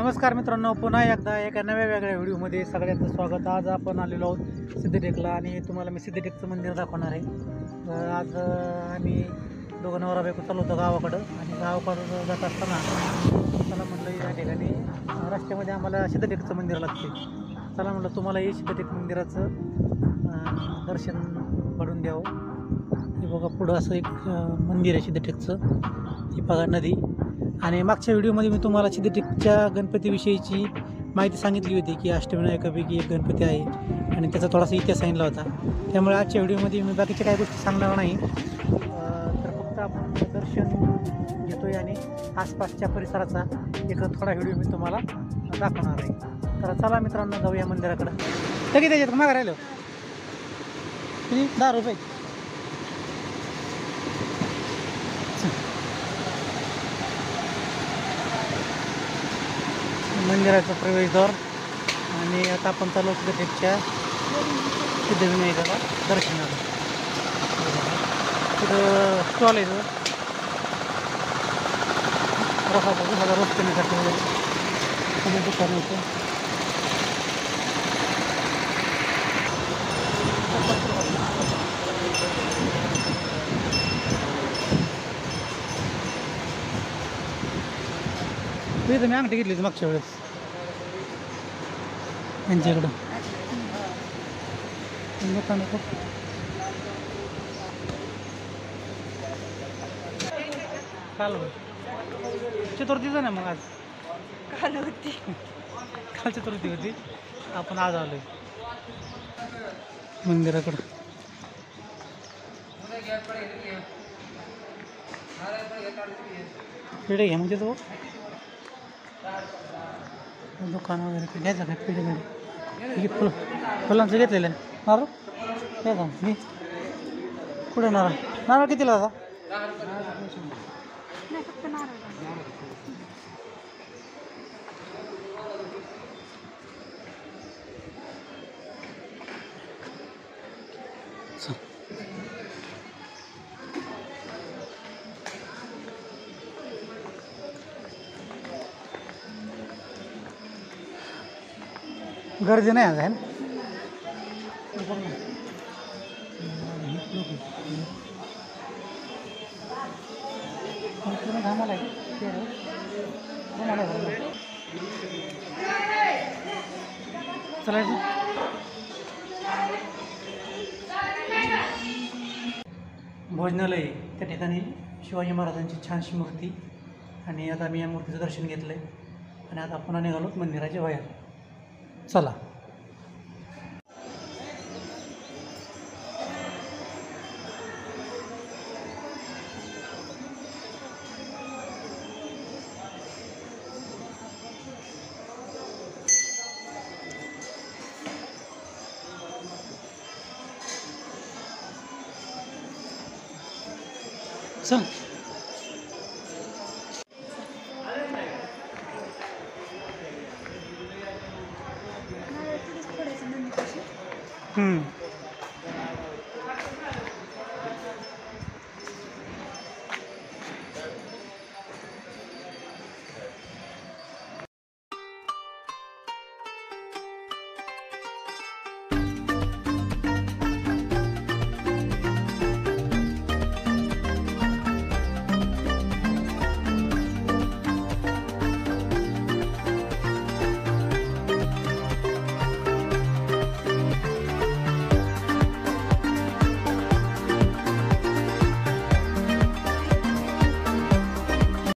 नमस्कार मित्रांनो, पुन्हा एकदा एका नव्या वेगळ्या व्हिडिओमध्ये सगळ्यांचं स्वागत. आज आपण आलेलो आहोत सिद्धटेकला आणि तुम्हाला मी सिद्धटेकचं मंदिर दाखवणार आहे. तर आज आम्ही दोघं नवरा बायको चाललो होतो गावाकडं आणि गावाकडं जात असताना चला म्हटलं या ठिकाणी रस्त्यामध्ये आम्हाला सिद्धटेकचं मंदिर लागते. चला म्हटलं तुम्हाला हे सिद्धटेक मंदिराचं दर्शन घडून द्यावं. हे बघा पुढं असं एक मंदिर आहे सिद्धटेकचं. ही बघा नदी. आणि मागच्या व्हिडिओमध्ये मी तुम्हाला सिद्धटेकच्या गणपतीविषयीची माहिती सांगितली होती की अष्टविनायकापैकी एक गणपती आहे आणि त्याचा थोडासा इतिहास सांगितला होता. त्यामुळे आजच्या व्हिडिओमध्ये मी बाकीच्या काही गोष्टी सांगणार नाही. तर फक्त आपण दर्शन घेतो आहे आणि आसपासच्या परिसराचा एक थोडा व्हिडिओ मी तुम्हाला दाखवणार आहे. तर चला मित्रांनो, जाऊया मंदिराकडं. किती त्याच्यात मागं राहिलं किती? 10 रुपये. मंदिराचं प्रवेशद्वार आणि आता आपण चालू सिद्धटेकच्या सिद्धविनायकाला दर्शनाला. तिथं स्टॉल आहे प्रसाद रोज करण्यासाठी वगैरे दुकान होतं. तिथं मी अंगठी घेतली होती मागच्या वेळेस यांच्याकडं दुकान होतं. काल चतुर्थीचं ना मग आज काल होती, काल चतुर्थी होती. आपण आज आलोय मंदिराकडं. पेढे घ्या म्हणजे तो दुकान वगैरे घ्यायचं काय पेढे पेढे फुलांचं घेतलेलं आहे. नारळ घ्यायचा मी कुठे नारळ नारळ कितीला आता? गर्दी नाही आज आहे ना. चलायचं भोजनालय त्या ठिकाणी शिवाजी महाराजांची छानशी मूर्ती. आणि आता मी या मूर्तीचं दर्शन घेतलं आहे आणि आता पुन्हा निघालोत मंदिराच्या बाहेर. चला. चल.